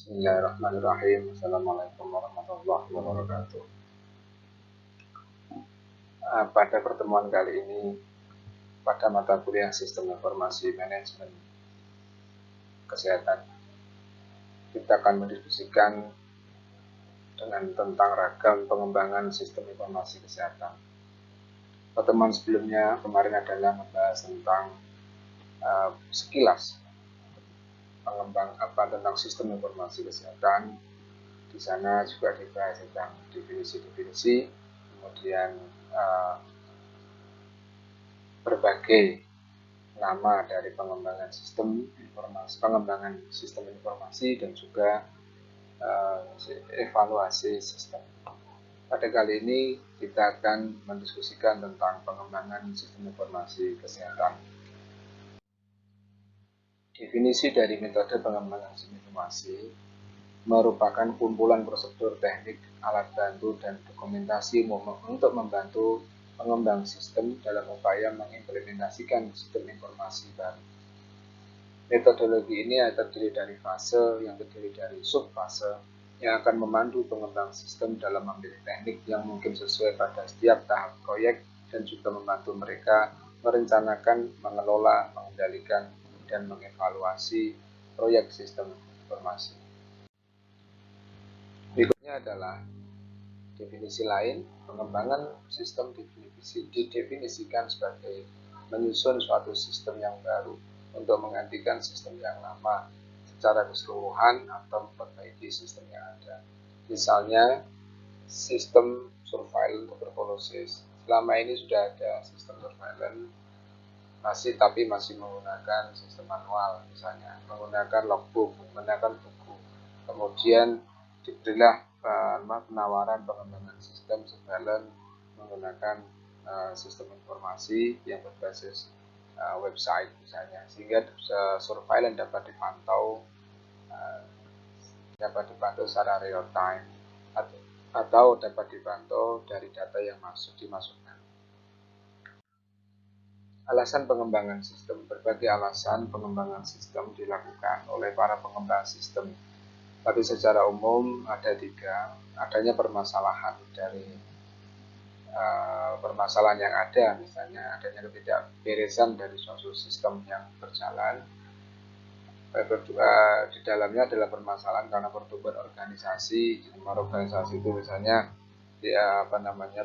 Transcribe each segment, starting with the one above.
Bismillahirrahmanirrahim. Assalamualaikum warahmatullahi wabarakatuh. Pada pertemuan kali ini, pada mata kuliah Sistem Informasi Manajemen Kesehatan, kita akan mendiskusikan tentang ragam pengembangan sistem informasi kesehatan. Pertemuan sebelumnya kemarin adalah membahas tentang sekilas tentang sistem informasi kesehatan. Di sana juga dibahas tentang definisi-definisi, kemudian berbagai nama dari pengembangan sistem informasi dan juga evaluasi sistem. Pada kali ini kita akan mendiskusikan tentang pengembangan sistem informasi kesehatan. Definisi dari metode pengembangan sistem informasi merupakan kumpulan prosedur, teknik, alat bantu, dan dokumentasi untuk membantu pengembang sistem dalam upaya mengimplementasikan sistem informasi baru. Metodologi ini terdiri dari fase yang terdiri dari subfase yang akan memandu pengembang sistem dalam memilih teknik yang mungkin sesuai pada setiap tahap proyek dan juga membantu mereka merencanakan, mengelola, mengendalikan, dan mengevaluasi proyek sistem informasi. Berikutnya adalah definisi lain. Pengembangan sistem didefinisikan sebagai menyusun suatu sistem yang baru untuk menggantikan sistem yang lama secara keseluruhan atau memperbaiki sistem yang ada. Misalnya, sistem surveillance tuberkulosis. Selama ini sudah ada sistem surveillance, tapi masih menggunakan sistem manual, misalnya menggunakan logbook, menggunakan buku. Kemudian diberilah penawaran pengembangan sistem surveillance menggunakan sistem informasi yang berbasis website misalnya, sehingga surveillance dapat dipantau secara real time atau dapat dipantau dari data yang dimasukkan. Alasan pengembangan sistem. Berbagai alasan pengembangan sistem dilakukan oleh para pengembang sistem. Tapi secara umum ada 3. Adanya permasalahan dari permasalahan yang ada, misalnya adanya ketidakberesan dari suatu sistem yang berjalan. Kedua, di dalamnya adalah permasalahan karena pertumbuhan organisasi. Organisasi itu misalnya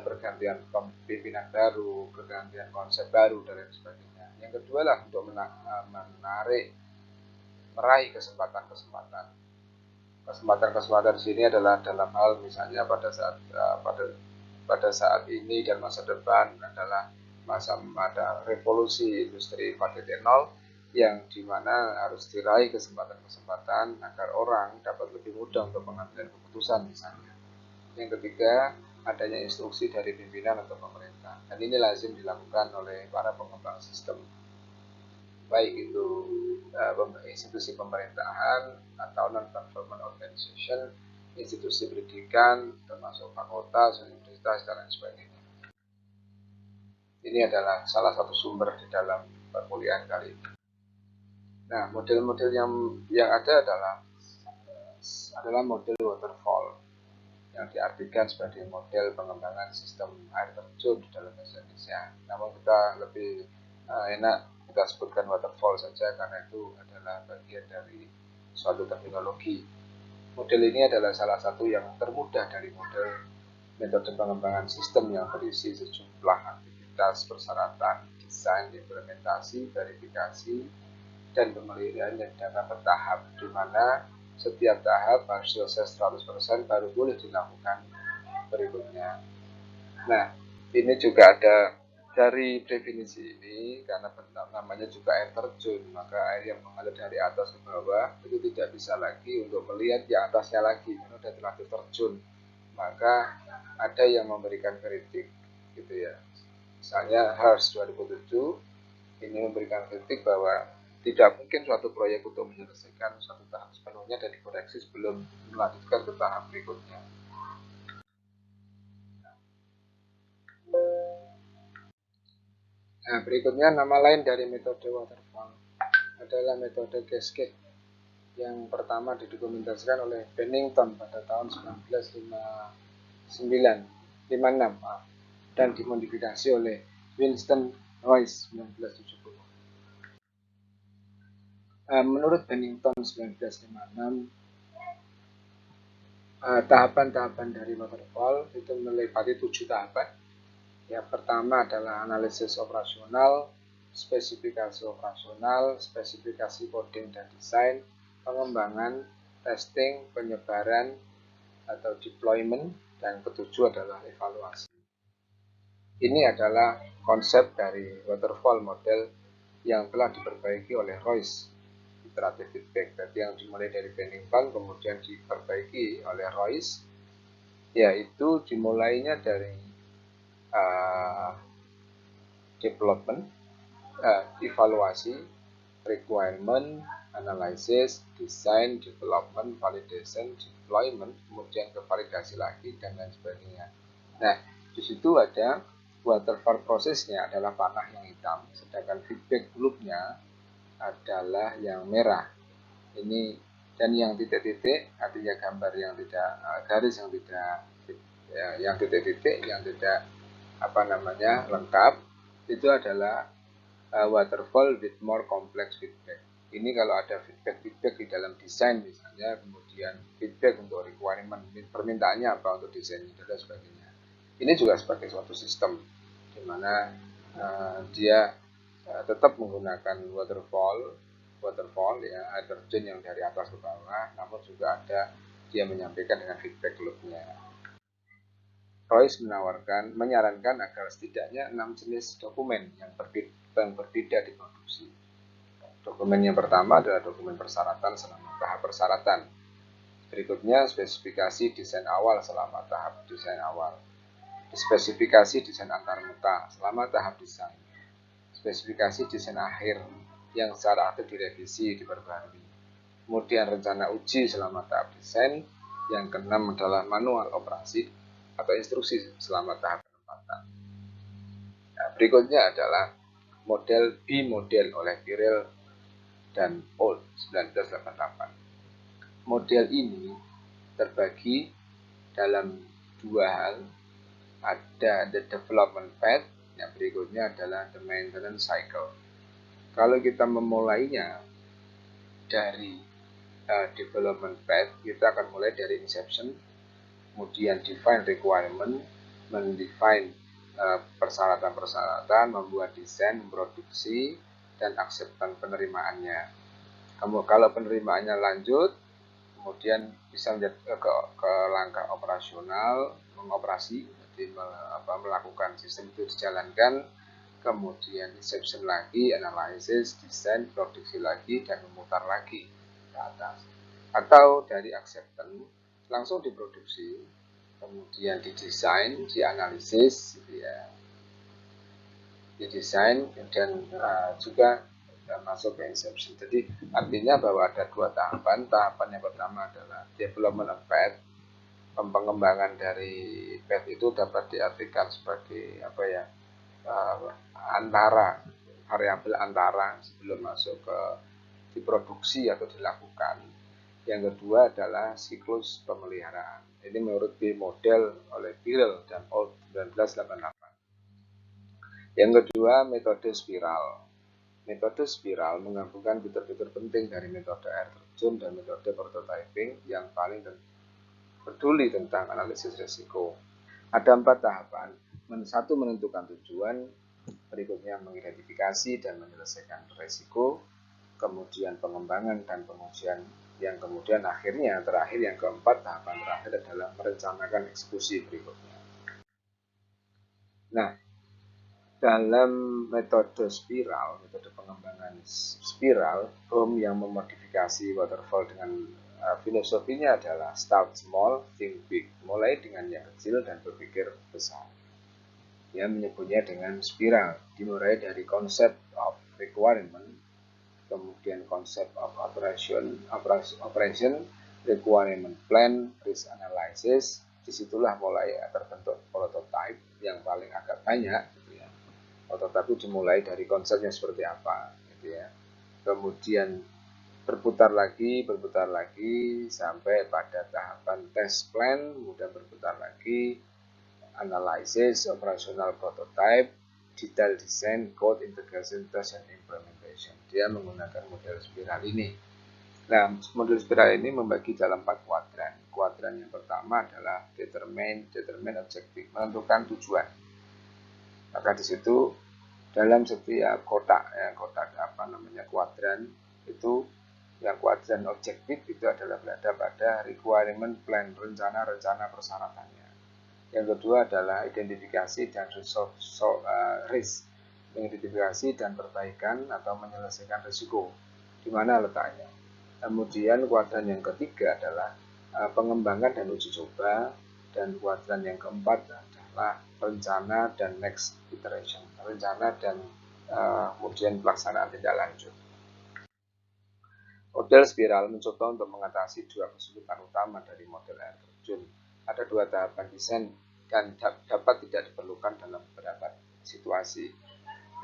pergantian pimpinan baru, pergantian konsep baru, dan lain sebagainya. Yang kedua lah untuk meraih kesempatan. Kesempatan di sini adalah dalam hal misalnya pada saat ini dan masa depan adalah ada revolusi industri 4.0 yang dimana harus diraih kesempatan agar orang dapat lebih mudah untuk mengambil keputusan misalnya. Yang ketiga, adanya instruksi dari pimpinan atau pemerintah, dan ini lazim dilakukan oleh para pengembang sistem, baik itu institusi pemerintahan atau non-government organization, institusi pendidikan termasuk fakultas, universitas, dan lain sebagainya. Ini adalah salah satu sumber di dalam perkuliahan kali ini. Nah, model-model yang ada adalah model waterfall, yang diartikan sebagai model pengembangan sistem air terjun di dalam bahasa Indonesia. Namun kita lebih enak kita sebutkan waterfall saja karena itu adalah bagian dari suatu terminologi. Model ini adalah salah satu yang termudah dari model metode pengembangan sistem yang berisi sejumlah aktivitas, persyaratan, desain, implementasi, verifikasi, dan pemeliharaan yang data bertahap, di mana setiap tahap harus selesai 100% baru boleh dilakukan berikutnya. Nah, ini juga ada dari definisi ini, karena namanya juga air terjun, maka air yang mengalir dari atas ke bawah itu tidak bisa lagi untuk melihat di atasnya lagi, karena sudah terlanjur terjun. Maka ada yang memberikan kritik, gitu ya. Misalnya HERS 2007 ini memberikan kritik bahwa tidak mungkin suatu proyek untuk menyelesaikan suatu tahap sepenuhnya dan dikoreksi sebelum melanjutkan ke tahap berikutnya. Nah, berikutnya nama lain dari metode waterfall adalah metode cascade. yang pertama didokumentasikan oleh Bennington pada tahun 1956 dan dimodifikasi oleh Winston Royce 1970. Menurut Bennington 1956, tahapan-tahapan dari waterfall itu meliputi 7 tahapan. Yang pertama adalah analisis operasional, spesifikasi operasional, spesifikasi coding dan desain, pengembangan, testing, penyebaran atau deployment, dan ketujuh adalah evaluasi. Ini adalah konsep dari waterfall model yang telah diperbaiki oleh Royce, iterative feedback. Jadi yang dimulai dari Bennington kemudian diperbaiki oleh Royce, yaitu dimulainya dari development, evaluasi, requirement, analysis, design, development, validation, deployment, kemudian ke validasi lagi dan lain sebagainya. Nah, di situ ada waterfall prosesnya adalah panah yang hitam, sedangkan feedback loopnya adalah yang merah. Ini dan yang titik-titik artinya gambar yang tidak garis yang tidak yang titik-titik yang tidak lengkap itu adalah waterfall with more complex feedback. Ini kalau ada feedback di dalam desain misalnya, kemudian feedback untuk requirement, permintaannya apa untuk desainnya dan sebagainya. Ini juga sebagai suatu sistem di mana dia tetap menggunakan waterfall ya, air terjun yang dari atas ke bawah, namun juga ada dia menyampaikan dengan feedback loopnya. Royce menyarankan agar setidaknya 6 jenis dokumen yang berbeda diproduksi. Dokumen yang pertama adalah dokumen persyaratan selama tahap persyaratan. Berikutnya spesifikasi desain awal selama tahap desain awal. Spesifikasi desain antarmuka selama tahap desain. Spesifikasi desain akhir yang secara aktif direvisi, diperbarui. Kemudian rencana uji selama tahap desain. Yang keenam adalah manual operasi atau instruksi selama tahap penempatan. Nah, berikutnya adalah model B-model oleh Birrell dan Old 1988. Model ini terbagi dalam dua hal. Ada the development path, yang berikutnya adalah the maintenance cycle. Kalau kita memulainya dari development path, kita akan mulai dari inception, kemudian define requirement, mendefine persyaratan-persyaratan, membuat desain, memproduksi, dan acceptance penerimaannya. Kalau penerimaannya lanjut, kemudian bisa menjadi ke langkah operasional, mengoperasi, jadi melakukan sistem itu dijalankan, kemudian inception lagi, analisis, desain, produksi lagi, dan memutar lagi ke atas. Atau dari acceptance langsung diproduksi, kemudian didesain, dianalisis, gitu ya, didesain dan juga masuk ke inception. Jadi artinya bahwa ada dua tahapan. Tahapan yang pertama adalah development of path. Pengembangan dari path itu dapat diartikan sebagai antara variabel antara sebelum masuk ke diproduksi atau dilakukan. Yang kedua adalah siklus pemeliharaan. Ini menurut B model oleh Birrell dan Old 1988. Yang kedua, metode spiral. Metode spiral menggabungkan fitur-fitur penting dari metode air terjun dan metode prototyping yang paling peduli tentang analisis risiko. Ada 4 tahapan. Satu, menentukan tujuan, berikutnya mengidentifikasi dan menyelesaikan risiko, kemudian pengembangan dan pengujian, yang kemudian terakhir yang keempat, tahapan terakhir adalah merencanakan eksekusi berikutnya. Nah, dalam metode spiral, metode pengembangan spiral, Bohm yang memodifikasi waterfall dengan filosofinya adalah start small, think big, mulai dengan yang kecil dan berpikir besar. Dia menyebutnya dengan spiral, dimulai dari konsep of requirement, kemudian konsep of operation, requirement plan, risk analysis. Disitulah mulai terbentuk prototype yang paling agak banyak, gitu ya. Prototype itu dimulai dari konsepnya seperti apa, gitu ya. Kemudian berputar lagi sampai pada tahapan test plan, kemudian berputar lagi, analysis, operational prototype, detail design, code integration, test, and implementation. Dia menggunakan model spiral ini. Nah, model spiral ini membagi dalam 4 kuadran. Kuadran yang pertama adalah determine objective, menentukan tujuan. Maka di situ dalam setiap kotak kuadran itu, yang kuadran objektif itu adalah berada pada requirement plan, rencana persyaratannya. Yang kedua adalah identifikasi dan risk, mengidentifikasi dan perbaikan atau menyelesaikan risiko, di mana letaknya. Kemudian kuadran yang ketiga adalah pengembangan dan uji coba, dan kuadran yang keempat adalah rencana dan next iteration, rencana dan kemudian pelaksanaan tindak lanjut. Model spiral mencoba untuk mengatasi dua kesulitan utama dari model air terjun. Ada dua tahapan desain dan dapat tidak diperlukan dalam beberapa situasi.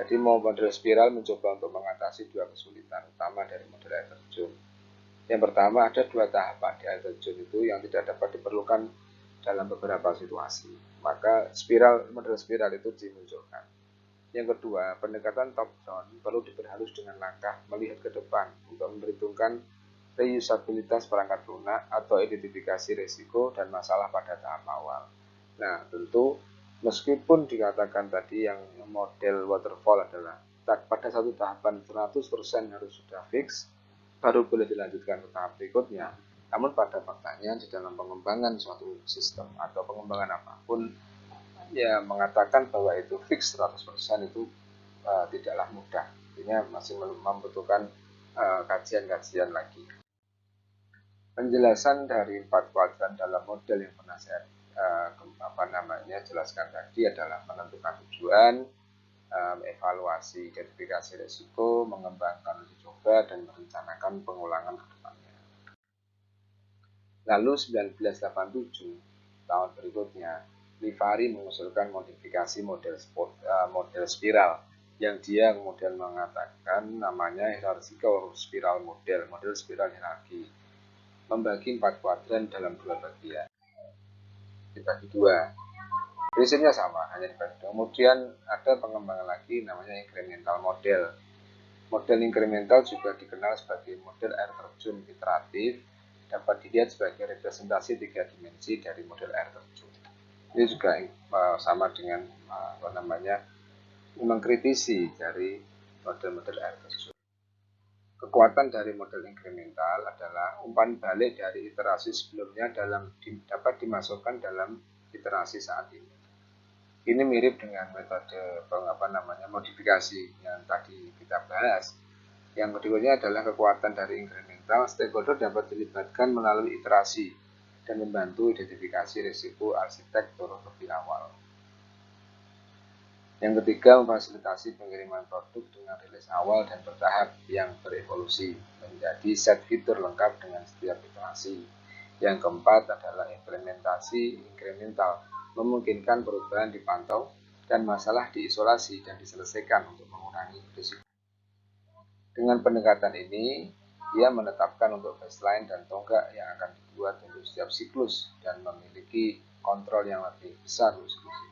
Jadi model spiral mencoba untuk mengatasi dua kesulitan utama dari model air terjun. Yang pertama, ada dua tahapan di air terjun itu yang tidak dapat diperlukan dalam beberapa situasi. Maka model spiral itu dimunculkan. Yang kedua, pendekatan top-down perlu diperhalus dengan langkah melihat ke depan untuk memperhitungkan reusabilitas perangkat lunak atau identifikasi risiko dan masalah pada tahap awal. Nah, tentu meskipun dikatakan tadi yang model waterfall adalah pada satu tahapan 100% harus sudah fix, baru boleh dilanjutkan ke tahap berikutnya. Namun pada faktanya di dalam pengembangan suatu sistem atau pengembangan apapun, ya mengatakan bahwa itu fix 100% itu tidaklah mudah. Artinya masih membutuhkan kajian-kajian lagi. Penjelasan dari 4 kuadran dalam model yang pernah saya jelaskan tadi adalah menentukan tujuan, evaluasi identifikasi risiko, mengembangkan uji coba, dan merencanakan pengulangan ke depannya. Lalu 1987, tahun berikutnya, Livari mengusulkan modifikasi model spiral yang dia kemudian mengatakan namanya hierarchical spiral model spiral hierarki, membagi 4 kuadran dalam 2 bagian, dibagi 2. Prinsipnya sama, hanya dibagi 2. Kemudian ada pengembangan lagi namanya incremental model. Model incremental juga dikenal sebagai model air terjun iteratif, dapat dilihat sebagai representasi 3 dimensi dari model air terjun. Ini juga sama dengan mengkritisi dari model-model air terjun. Kekuatan dari model incremental adalah umpan balik dari iterasi sebelumnya dapat dimasukkan dalam iterasi saat ini. Ini mirip dengan metode modifikasi yang tadi kita bahas. Yang keduanya adalah kekuatan dari incremental, stakeholder dapat dilibatkan melalui iterasi dan membantu identifikasi risiko arsitektur lebih awal. Yang ketiga, memfasilitasi pengiriman produk dengan rilis awal dan bertahap yang berevolusi menjadi set fitur lengkap dengan setiap iterasi. Yang keempat adalah implementasi incremental, memungkinkan perubahan dipantau dan masalah diisolasi dan diselesaikan untuk mengurangi risiko. Dengan pendekatan ini, ia menetapkan untuk baseline dan tonggak yang akan dibuat untuk setiap siklus dan memiliki kontrol yang lebih besar untuk siklus ini.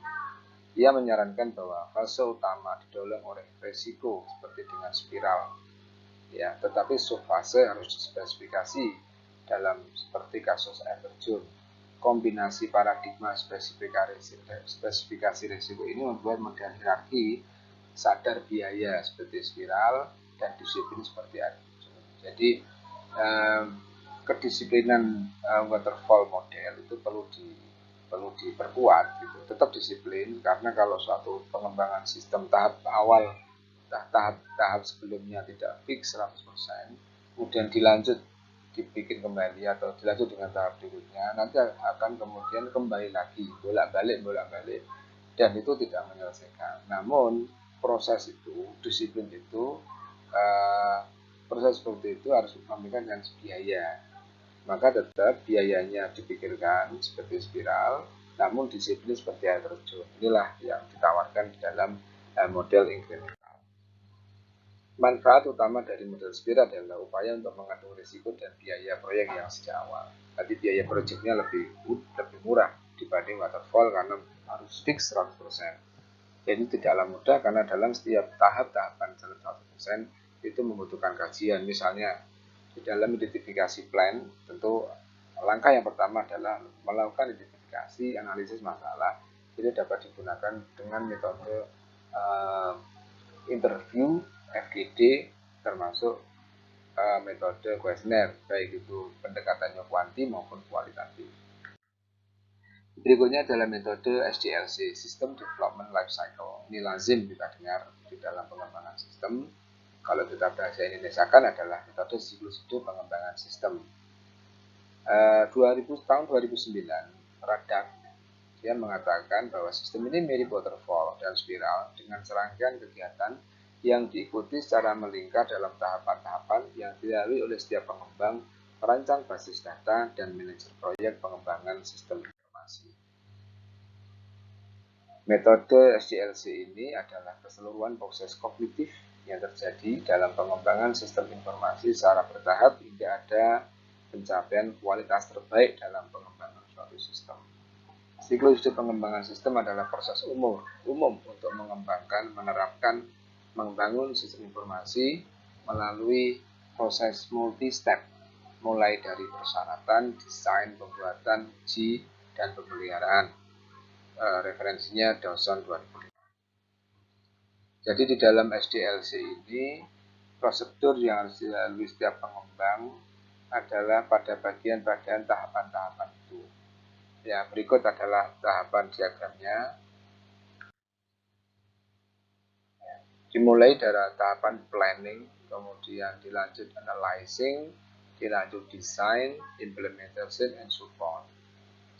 Ia menyarankan bahwa fase utama didorong oleh risiko seperti dengan spiral, ya, tetapi subfase harus dispesifikasi dalam seperti kasus air terjun. Kombinasi paradigma spesifikasi risiko ini membuat model hierarki sadar biaya seperti spiral dan disiplin seperti air terjun. Jadi kedisiplinan waterfall model itu perlu diperkuat gitu. Tetap disiplin, karena kalau suatu pengembangan sistem tahap awal, tahap sebelumnya tidak fix 100%, kemudian dibikin kembali atau dilanjut dengan tahap berikutnya, nanti akan kemudian kembali lagi bolak-balik dan itu tidak menyelesaikan. Namun proses itu, disiplin itu, proses seperti itu harus disampaikan dengan biaya. Maka tetap biayanya dipikirkan seperti spiral, namun disiplin seperti air terjun. Inilah yang ditawarkan di dalam model incremental. Manfaat utama dari model SPIR adalah upaya untuk mengatur risiko dan biaya proyek yang sejak awal. Jadi biaya proyeknya lebih murah dibanding waterfall karena harus fix 100%. Jadi tidaklah mudah karena dalam setiap tahapan dalam 100% itu membutuhkan kajian. Misalnya di dalam identifikasi plan, tentu langkah yang pertama adalah melakukan identifikasi analisis masalah. Itu dapat digunakan dengan metode interview, FGD, termasuk metode kuesioner, baik itu pendekatannya kuanti maupun kualitatif. Berikutnya adalah metode SDLC, System Development Life Cycle. Ini lazim kita dengar di dalam pengembangan sistem. Kalau kita bahasa Indonesia kan adalah metode siklus hidup pengembangan sistem. Tahun 2009, Radak dia mengatakan bahwa sistem ini mirip waterfall dan spiral dengan serangkaian kegiatan yang diikuti secara melingkar dalam tahapan-tahapan yang dilalui oleh setiap pengembang, perancang basis data, dan manajer proyek pengembangan sistem informasi. Metode SDLC ini adalah keseluruhan proses kognitif yang terjadi dalam pengembangan sistem informasi secara bertahap hingga ada pencapaian kualitas terbaik dalam pengembangan suatu sistem. Siklus hidup pengembangan sistem adalah proses umum untuk mengembangkan, menerapkan, membangun sistem informasi melalui proses multi-step, mulai dari persyaratan, desain, pembuatan, uji, dan pemeliharaan. Referensinya Dawson 2005. Jadi di dalam SDLC ini, prosedur yang harus dilalui setiap pengembang adalah pada bagian-bagian tahapan-tahapan itu. Ya, berikut adalah tahapan diagramnya. Dimulai dari tahapan planning, kemudian dilanjut analyzing, dilanjut design, implementation, and support.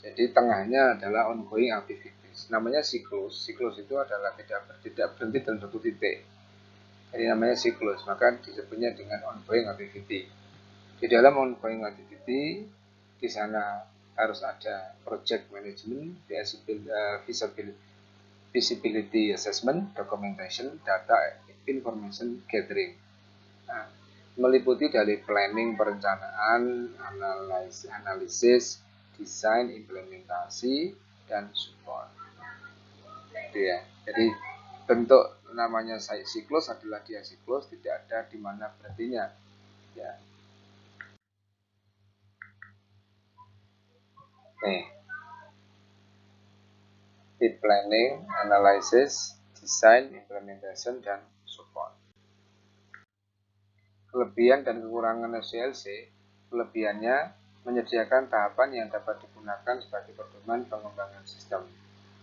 Jadi tengahnya adalah ongoing activities. Namanya siklus. Siklus itu adalah tidak berhenti dalam satu titik. Jadi namanya siklus, maka disebutnya dengan ongoing activity. Di dalam ongoing activity, di sana harus ada project management, visibility assessment, documentation, data information gathering. Nah, meliputi dari planning, perencanaan, analisis, desain, implementasi, dan support. Gitu ya. Jadi bentuk namanya siklus adalah dia siklus, tidak ada di mana berhentinya. Ya. Nih, di planning, analysis, design, implementation, dan support. Kelebihan dan kekurangan SDLC, kelebihannya menyediakan tahapan yang dapat digunakan sebagai pedoman pengembangan sistem,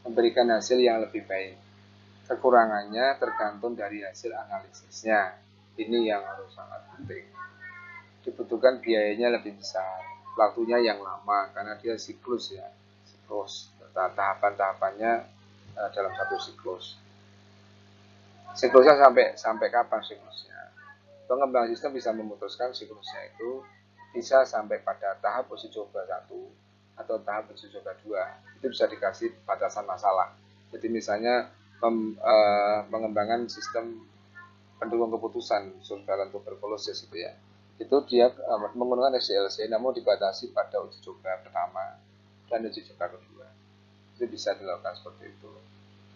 memberikan hasil yang lebih baik. Kekurangannya tergantung dari hasil analisisnya. Ini yang harus sangat penting. Dibutuhkan biayanya lebih besar, waktunya yang lama karena dia siklus ya, siklus. Tahapan-tahapannya dalam satu siklus. Siklusnya sampai kapan siklusnya? Pengembang sistem bisa memutuskan siklusnya itu bisa sampai pada tahap uji coba 1 atau tahap uji coba 2. Itu bisa dikasih batasan masalah. Jadi misalnya pengembangan sistem pendukung keputusan surveillance tuberkulosis itu ya. Itu dia menggunakan SDLC namun dibatasi pada uji coba pertama dan uji coba kedua. Itu bisa dilakukan seperti itu.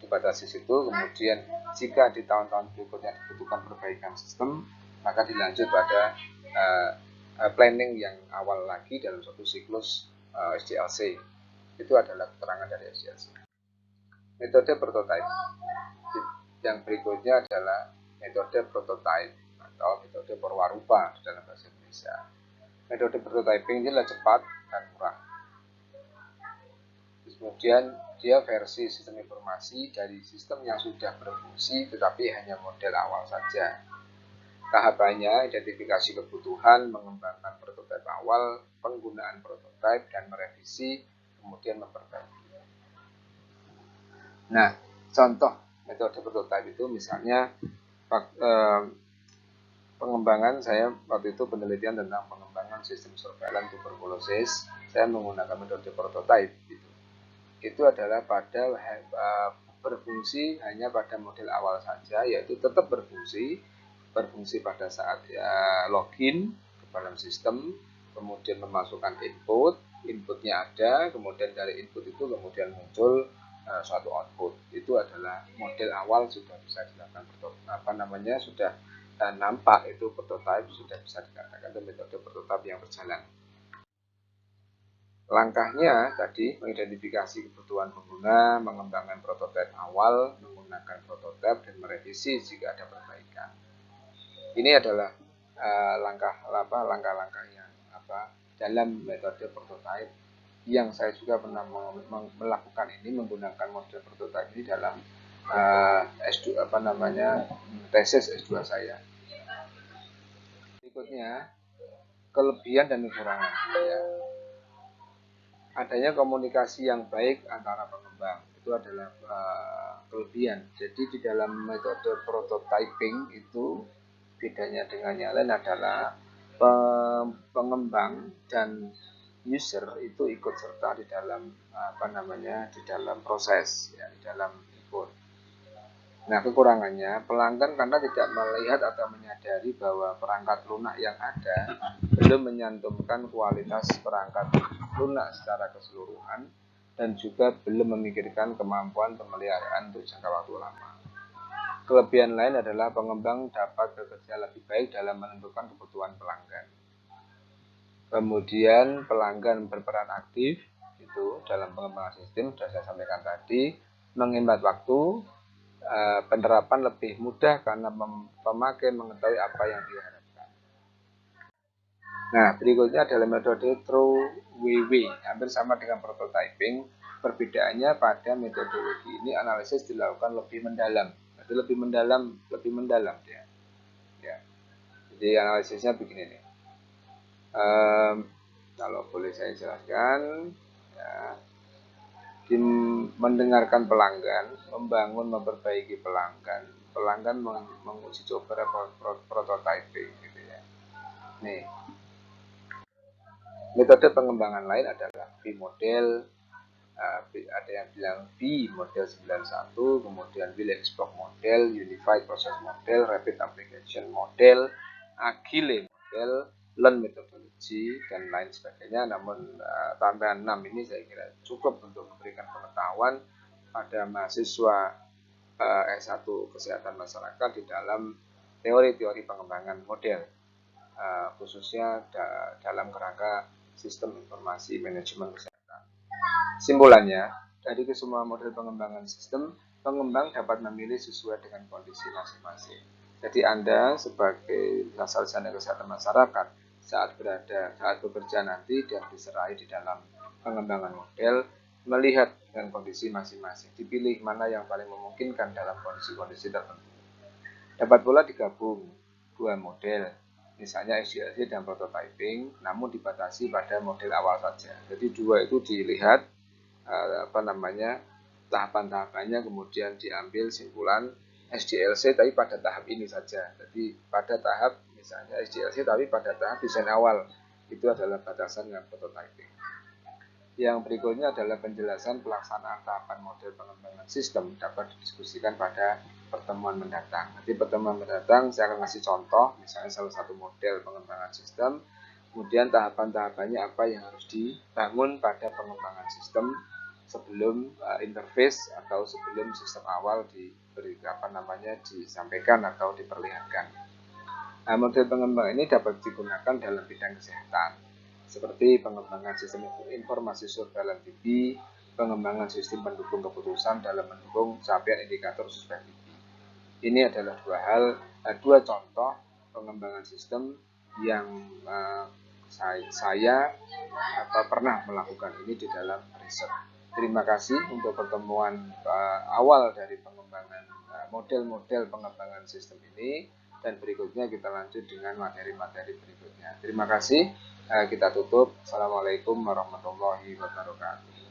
Dibatasi situ, kemudian jika di tahun-tahun berikutnya dibutuhkan perbaikan sistem, maka dilanjut pada planning yang awal lagi dalam suatu siklus SDLC. Itu adalah keterangan dari SDLC. Metode prototype. Yang berikutnya adalah metode prototype atau metode perwarupa dalam bahasa Indonesia. Metode prototyping ini adalah cepat dan murah. Kemudian dia versi sistem informasi dari sistem yang sudah berfungsi tetapi hanya model awal saja. Tahapannya identifikasi kebutuhan, mengembangkan prototipe awal, penggunaan prototipe dan merevisi, kemudian memperbaiki. Nah, contoh metode prototipe itu misalnya pengembangan saya waktu itu penelitian tentang pengembangan sistem surveillance tuberkulosis, saya menggunakan metode prototipe gitu. Itu adalah pada berfungsi hanya pada model awal saja, yaitu tetap berfungsi berfungsi pada saat ya login ke dalam sistem, kemudian memasukkan inputnya ada, kemudian dari input itu kemudian muncul suatu output. Itu adalah model awal sudah bisa dilakukan sudah nampak itu prototipe, sudah bisa dikatakan itu metode prototipe yang berjalan. Langkahnya tadi mengidentifikasi kebutuhan pengguna, mengembangkan prototipe awal, menggunakan prototipe dan merevisi jika ada perbaikan. Ini adalah langkah-langkah yang dalam metode prototipe yang saya juga pernah melakukan ini menggunakan model prototipe ini dalam S2 tesis S2 saya. Berikutnya kelebihan dan kekurangan ya. Adanya komunikasi yang baik antara pengembang itu adalah kelebihan. Jadi di dalam metode prototyping itu bedanya dengan yang lain adalah pengembang dan user itu ikut serta di dalam di dalam proses ya, di dalam ikut. Nah, kekurangannya pelanggan karena tidak melihat atau menyadari bahwa perangkat lunak yang ada belum menyantumkan kualitas perangkat lunak secara keseluruhan dan juga belum memikirkan kemampuan pemeliharaan untuk jangka waktu lama. Kelebihan lain adalah pengembang dapat bekerja lebih baik dalam menentukan kebutuhan pelanggan. Kemudian pelanggan berperan aktif itu dalam pengembangan sistem, sudah saya sampaikan tadi, menghemat waktu, penerapan lebih mudah karena pemakai mengetahui apa yang diharapkan. Nah, berikutnya adalah metode THROW-WW, hampir sama dengan prototyping. Perbedaannya pada metodologi ini analisis dilakukan lebih mendalam. Jadi lebih mendalam ya. Ya. Jadi analisisnya begini nih. Kalau boleh saya jelaskan, ya. Mendengarkan pelanggan, membangun, memperbaiki pelanggan menguji coba prototyping gitu ya. Nih, metode pengembangan lain adalah B model, ada yang bilang B model 91, kemudian Will Explore model, Unified Process model, Rapid Application model, Agile model, Learn methodology dan lain sebagainya. Namun tambahan 6 ini saya kira cukup untuk memberikan pengetahuan pada mahasiswa S1 Kesehatan Masyarakat di dalam teori-teori pengembangan model, khususnya dalam kerangka sistem informasi manajemen kesehatan. Simpulannya, dari kesemua model pengembangan sistem, pengembang dapat memilih sesuai dengan kondisi masing-masing. Jadi Anda sebagai sarjana kesehatan masyarakat saat bekerja nanti dan diserahi di dalam pengembangan model, melihat dengan kondisi masing-masing, dipilih mana yang paling memungkinkan dalam kondisi-kondisi tertentu. Dapat pula digabung dua model, misalnya SDLC dan prototyping, namun dibatasi pada model awal saja. Jadi dua itu dilihat tahapan-tahapannya, kemudian diambil simpulan SDLC tapi pada tahap ini saja. Jadi pada tahap misalnya SDLC tapi pada tahap desain awal, itu adalah batasan dengan prototyping. Yang berikutnya adalah penjelasan pelaksanaan tahapan model pengembangan sistem dapat didiskusikan pada pertemuan mendatang. Nanti pertemuan mendatang saya akan kasih contoh, misalnya salah satu model pengembangan sistem, kemudian tahapan-tahapannya apa yang harus dibangun pada pengembangan sistem sebelum interface atau sebelum sistem awal disampaikan atau diperlihatkan. Nah, model pengembangan ini dapat digunakan dalam bidang kesehatan, seperti pengembangan sistem informasi surveillance TB, pengembangan sistem pendukung keputusan dalam mendukung capaian indikator suspek TB. Ini adalah dua contoh pengembangan sistem yang saya pernah melakukan ini di dalam riset. Terima kasih untuk pertemuan awal dari pengembangan model-model pengembangan sistem ini, dan berikutnya kita lanjut dengan materi-materi berikutnya. Terima kasih, kita tutup. Assalamualaikum warahmatullahi wabarakatuh.